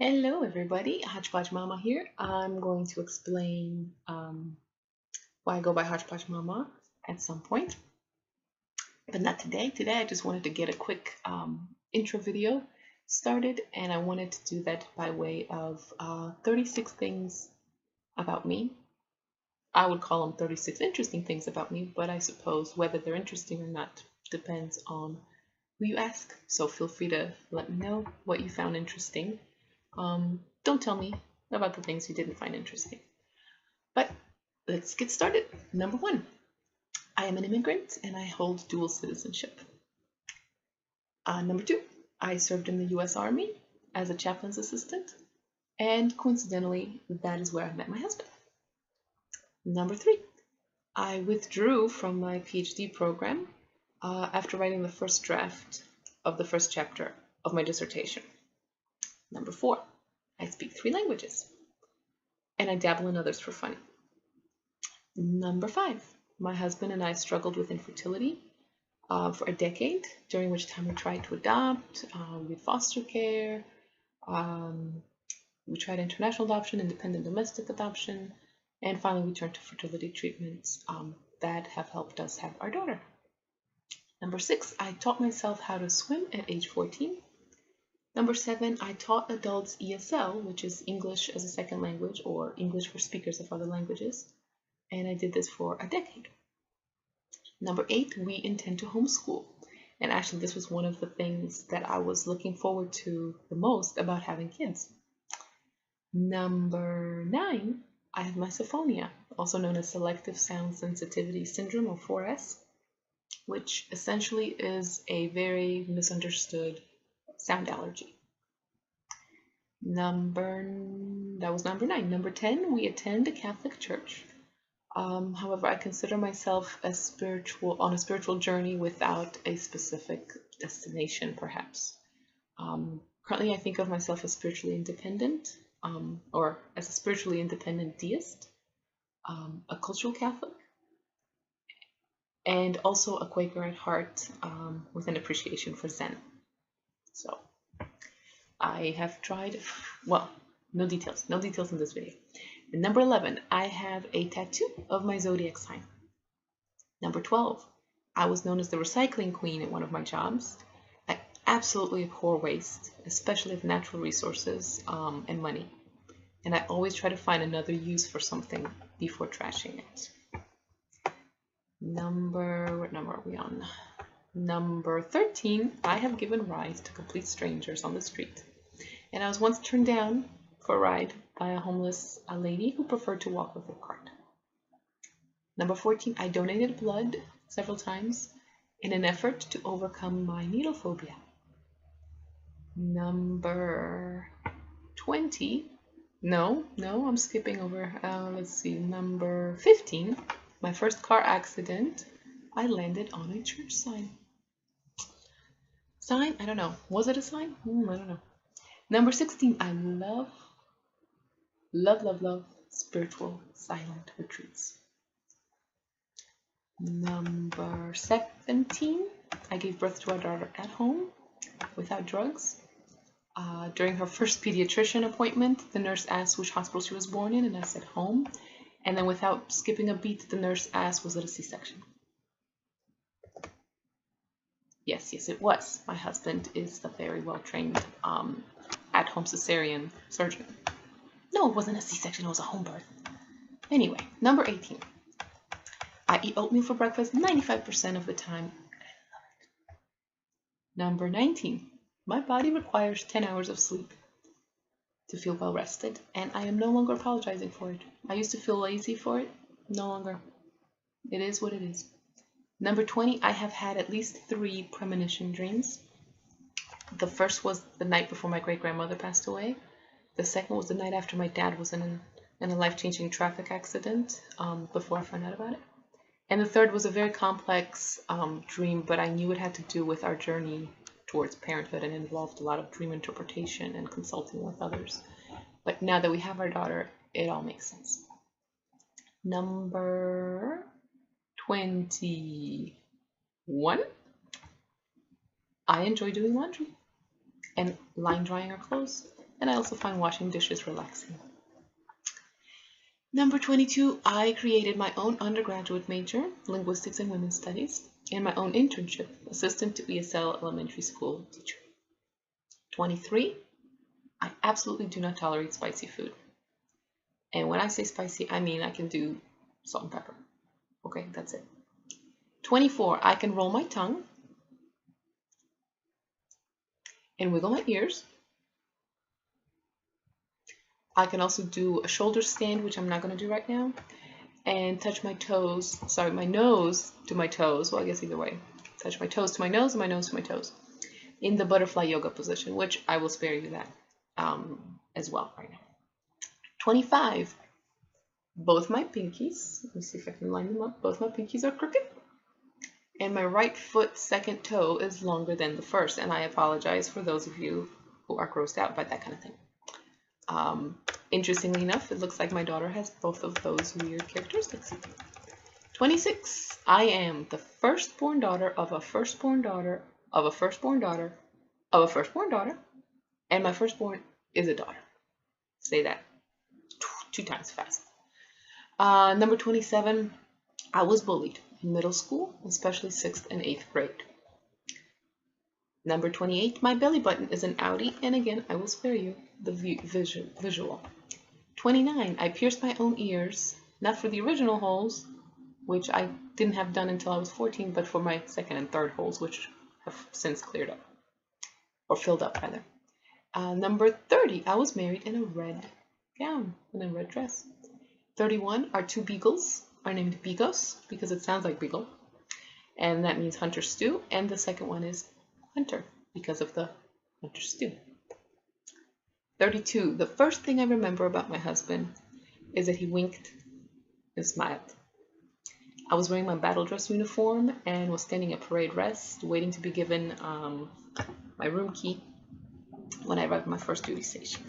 Hello everybody, Hodgepodge Mama here. I'm going to explain why I go by Hodgepodge Mama at some point, but not today. Today I just wanted to get a quick intro video started, and I wanted to do that by way of 36 things about me. I would call them 36 interesting things about me, but I suppose whether they're interesting or not depends on who you ask. So feel free to let me know what you found interesting. Don't tell me about the things you didn't find interesting. But let's get started. Number 1, I am an immigrant and I hold dual citizenship. Number 2, I served in the US Army as a chaplain's assistant, and coincidentally, that is where I met my husband. Number 3, I withdrew from my PhD program after writing the first draft of the first chapter of my dissertation. Number 4, I speak 3 languages, and I dabble in others for fun. Number 5, my husband and I struggled with infertility for a decade, during which time we tried to adopt, we had foster care, we tried international adoption, independent domestic adoption, and finally we turned to fertility treatments that have helped us have our daughter. Number 6, I taught myself how to swim at age 14. Number 7, I taught adults ESL, which is English as a second language, or English for speakers of other languages, and I did this for a decade. Number 8, we intend to homeschool, and actually this was one of the things that I was looking forward to the most about having kids. Number 9, I have misophonia, also known as selective sound sensitivity syndrome, or 4S, which essentially is a very misunderstood sound allergy. That was number 9. Number 10, we attend a Catholic church. However, I consider myself on a spiritual journey without a specific destination, perhaps. Currently, I think of myself as spiritually independent, or as a spiritually independent deist, a cultural Catholic, and also a Quaker at heart, with an appreciation for Zen. So I have tried, well, no details in this video. And number 11, I have a tattoo of my zodiac sign. Number 12, I was known as the recycling queen at one of my jobs. I absolutely abhor waste, especially of natural resources and money. And I always try to find another use for something before trashing it. What number are we on? Number 13, I have given rides to complete strangers on the street. And I was once turned down for a ride by a homeless lady who preferred to walk with her cart. Number 14, I donated blood several times in an effort to overcome my needle phobia. Number 20, no, I'm skipping over. Let's see, number 15, my first car accident, I landed on a church sign. Sign? I don't know. Was it a sign? I don't know. Number 16, I love spiritual silent retreats. Number 17, I gave birth to our daughter at home without drugs. During her first pediatrician appointment, the nurse asked which hospital she was born in, and I said home. And then without skipping a beat, the nurse asked, was it a C-section? Yes, it was. My husband is a very well-trained at-home cesarean surgeon. No, it wasn't a C-section, it was a home birth. Anyway, number 18. I eat oatmeal for breakfast 95% of the time. I love it. Number 19. My body requires 10 hours of sleep to feel well rested, and I am no longer apologizing for it. I used to feel lazy for it. No longer. It is what it is. Number 20, I have had at least 3 premonition dreams. The first was the night before my great-grandmother passed away. The second was the night after my dad was in a life-changing traffic accident, before I found out about it. And the third was a very complex dream, but I knew it had to do with our journey towards parenthood and involved a lot of dream interpretation and consulting with others. But now that we have our daughter, it all makes sense. Number 21, I enjoy doing laundry and line drying our clothes. and I also find washing dishes relaxing. Number 22, I created my own undergraduate major, Linguistics and Women's Studies, and my own internship, Assistant to ESL Elementary School Teacher. 23, I absolutely do not tolerate spicy food. And when I say spicy, I mean I can do salt and pepper. Okay, that's it. 24, I can roll my tongue and wiggle my ears. I can also do a shoulder stand, which I'm not going to do right now, and touch my toes, sorry, my nose to my toes, well, I guess either way. Touch my toes to my nose and my nose to my toes in the butterfly yoga position, which I will spare you that as well right now. 25, both my pinkies, let me see if I can line them up, both my pinkies are crooked, and my right foot second toe is longer than the first, and I apologize for those of you who are grossed out by that kind of thing. Interestingly enough, it looks like my daughter has both of those weird characteristics. 26, I am the firstborn daughter of a firstborn daughter of a firstborn daughter of a firstborn daughter, and my firstborn is a daughter. Say that 2 times fast. Number 27, I was bullied in middle school, especially 6th and 8th grade. Number 28, my belly button is an outie, and again, I will spare you the visual. 29, I pierced my own ears, not for the original holes, which I didn't have done until I was 14, but for my second and third holes, which have since cleared up, or filled up rather. Number 30, I was married in a red gown, in a red dress. 31, our 2 beagles are named Bigos, because it sounds like beagle, and that means hunter stew, and the second one is Hunter, because of the hunter stew. 32, the first thing I remember about my husband is that he winked and smiled. I was wearing my battle dress uniform and was standing at parade rest, waiting to be given my room key when I arrived at my first duty station.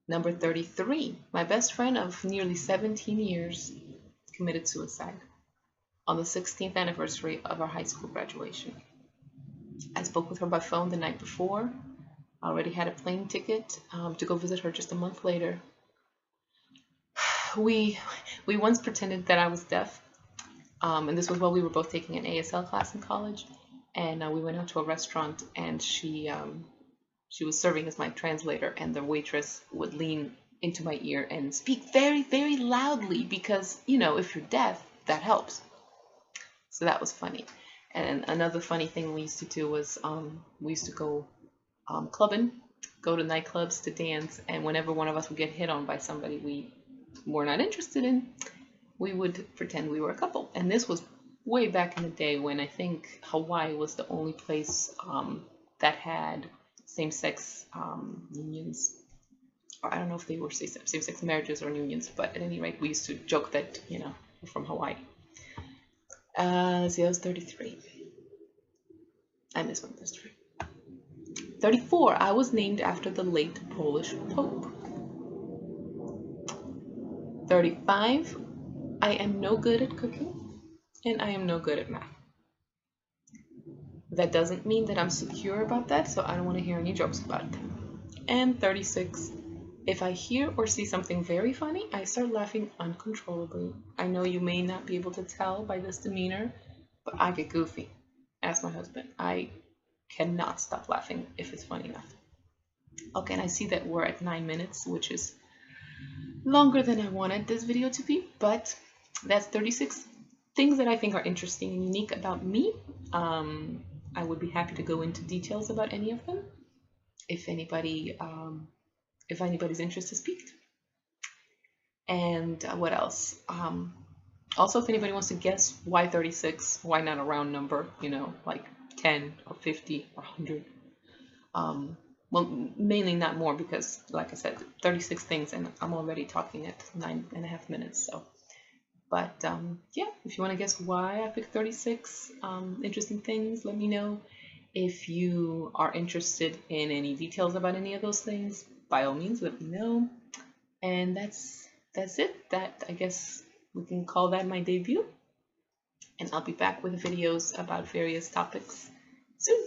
Number 33, my best friend of nearly 17 years committed suicide on the 16th anniversary of our high school graduation. I spoke with her by phone the night before. I already had a plane ticket to go visit her just a month later. We once pretended that I was deaf, and this was while we were both taking an ASL class in college, and we went out to a restaurant, and she was serving as my translator, and the waitress would lean into my ear and speak very, very loudly because, you know, if you're deaf, that helps. So that was funny. And another funny thing we used to do was we used to go clubbing, go to nightclubs to dance, and whenever one of us would get hit on by somebody we were not interested in, we would pretend we were a couple. And this was way back in the day when I think Hawaii was the only place that had same-sex unions. Or I don't know if they were same-sex marriages or unions, but at any rate, we used to joke that, you know, we're from Hawaii. Let's see, I was 33. I miss my best friend. 34, I was named after the late Polish Pope. 35, I am no good at cooking, and I am no good at math. That doesn't mean that I'm secure about that, so I don't want to hear any jokes about it. And 36, if I hear or see something very funny, I start laughing uncontrollably. I know you may not be able to tell by this demeanor, but I get goofy. Ask my husband. I cannot stop laughing if it's funny enough. Okay, and I see that we're at 9 minutes, which is longer than I wanted this video to be, but that's 36 things that I think are interesting and unique about me. I would be happy to go into details about any of them if anybody's interest is piqued. And what else? Also, if anybody wants to guess why 36, why not a round number, you know, like 10 or 50 or 100? Well, mainly not more because, like I said, 36 things, and I'm already talking at 9.5 minutes. So, but yeah, if you want to guess why I picked 36 interesting things, let me know. If you are interested in any details about any of those things, by all means, let me know. And that's it. That, I guess we can call that my debut. And I'll be back with videos about various topics soon.